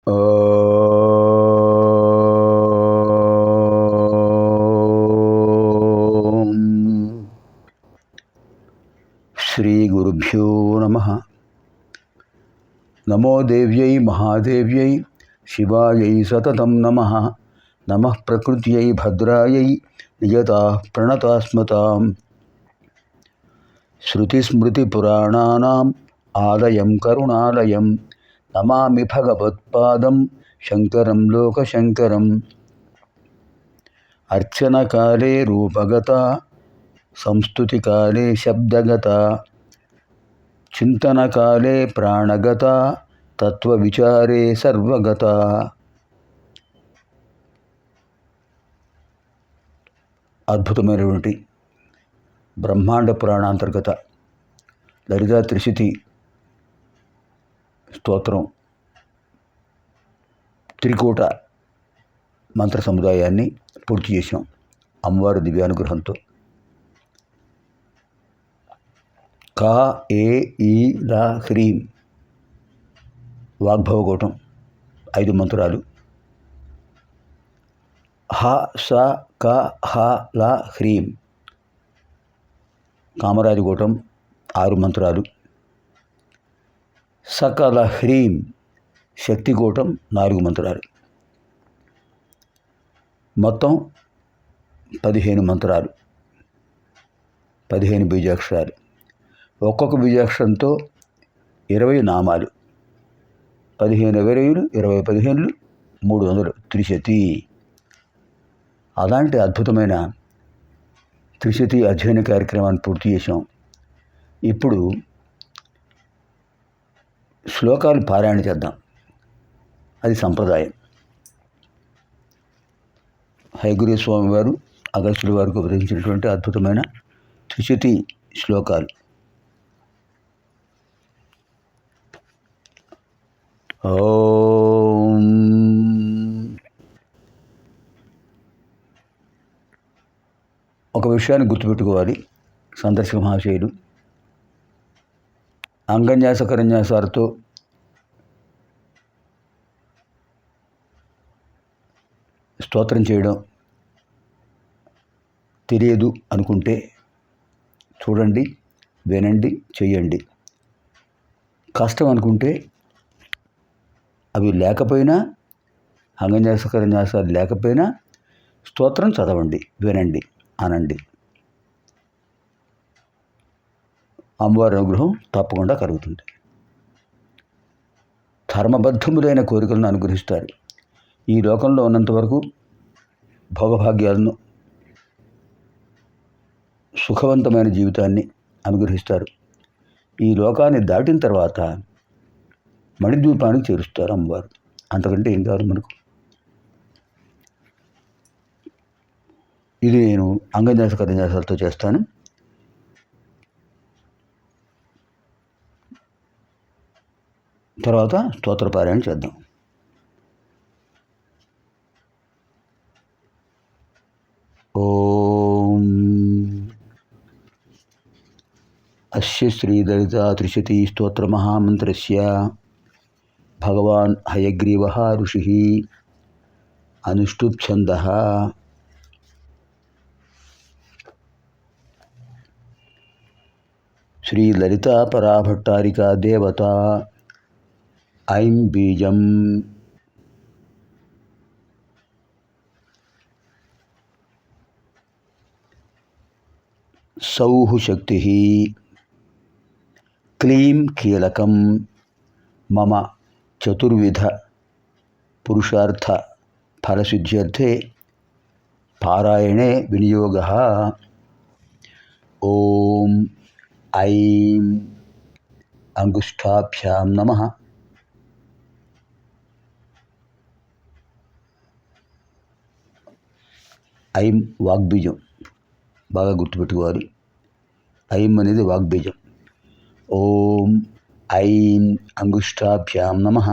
ఓం శ్రీ గురుభ్యో నమః. నమో దేవ్యై మహాదేవ్యై శివాయై సతతం నమః. నమః ప్రకృత్యై భద్రాయై నియతాః ప్రణతాస్మతాం. శృతిస్మృతిపురాణానాం ఆలయం కరుణాలయం నమామి భగవత్పాదం శంకరం లోకశంకరం. అర్చనకాలే రూపగత సంస్తుతికాలే శబ్దగత చింతనకాలే ప్రాణగత తత్వవిచారే సర్వగత. అద్భుతమైనటువంటి బ్రహ్మాండ పురాణాంతర్గత లలితా త్రిశతి స్తోత్రం త్రికూట మంత్ర సముదాయాన్ని పూర్తి చేశాం అమ్మవారి దివ్యానుగ్రహంతో. కా ఏ ఈ లా హ్రీం వాగ్భవగోటం 5 మంత్రాలు. హ స క హ ల హ్రీం కామరాజగోటం 6 మంత్రాలు. సకల హ్రీం శక్తిగోటం 4 మంత్రాలు. మొత్తం 15 మంత్రాలు, 15 బీజాక్షరాలు. ఒక్కొక్క బీజాక్షరంతో 20 నామాలు. 15 20 20 15 300 త్రిశతి. అలాంటి అద్భుతమైన త్రిశతి అధ్యయన కార్యక్రమాన్ని పూర్తి చేసాం. ఇప్పుడు శ్లోకాలు పారాయణ చేద్దాం. అది సంప్రదాయం. హయగ్రీవ స్వామి వారు అగస్త్యుల వారికి ఉపదేశించినటువంటి అద్భుతమైన త్రిశతి శ్లోకాలు. ఓం ఒక విషయాన్ని గుర్తుపెట్టుకోవాలి సందర్శక మహాశయులు. అంగన్యాస కరన్యాసాలతో స్తోత్రం చేయడం తెలియదు అనుకుంటే చూడండి, వినండి, చెయ్యండి. కష్టం అనుకుంటే అవి లేకపోయినా, అంగన్యాస కరన్యాసాలు లేకపోయినా స్తోత్రం చదవండి, వినండి, అనండి. అమ్మవారి అనుగ్రహం తప్పకుండా కలుగుతుంది. ధర్మబద్ధములైన కోరికలను అనుగ్రహిస్తారు. ఈ లోకంలో ఉన్నంతవరకు భోగభాగ్యాలను, సుఖవంతమైన జీవితాన్ని అనుగ్రహిస్తారు. ఈ లోకాన్ని దాటిన తర్వాత మణిద్వీపానికి చేరుస్తారు అమ్మవారు. అంతకంటే ఏం కావాలి మనకు? ఇది నేను అంగన్యాస కరన్యాసాలతో చేస్తాను. తర్వాత స్తోత్రపారాయణ చేద్దాం. ఓం అస్య శ్రీలలితా త్రిశతి స్తోత్ర మహామంత్రస్య భగవాన్ హయగ్రీవః ఋషిః అనుష్ఠుప్ ఛందః. శ్రీ లలితా పరాభట్టారికా దేవత. ఐం బీజం. సౌః శక్తిః. క్లీం కీలకం. మమ చతుర్విధ పురుషార్థ ఫలసిద్ధ్యర్థే పారాయణే వినియోగః. ఓం ఐం అంగుష్ఠాభ్యాం నమః. ఐం వాగ్బీజం బాగా గుర్తుపెట్టుకోవాలి. ఐం అనేది వాగ్బీజం. ఓం ఐం అంగుష్ఠాభ్యాం నమః.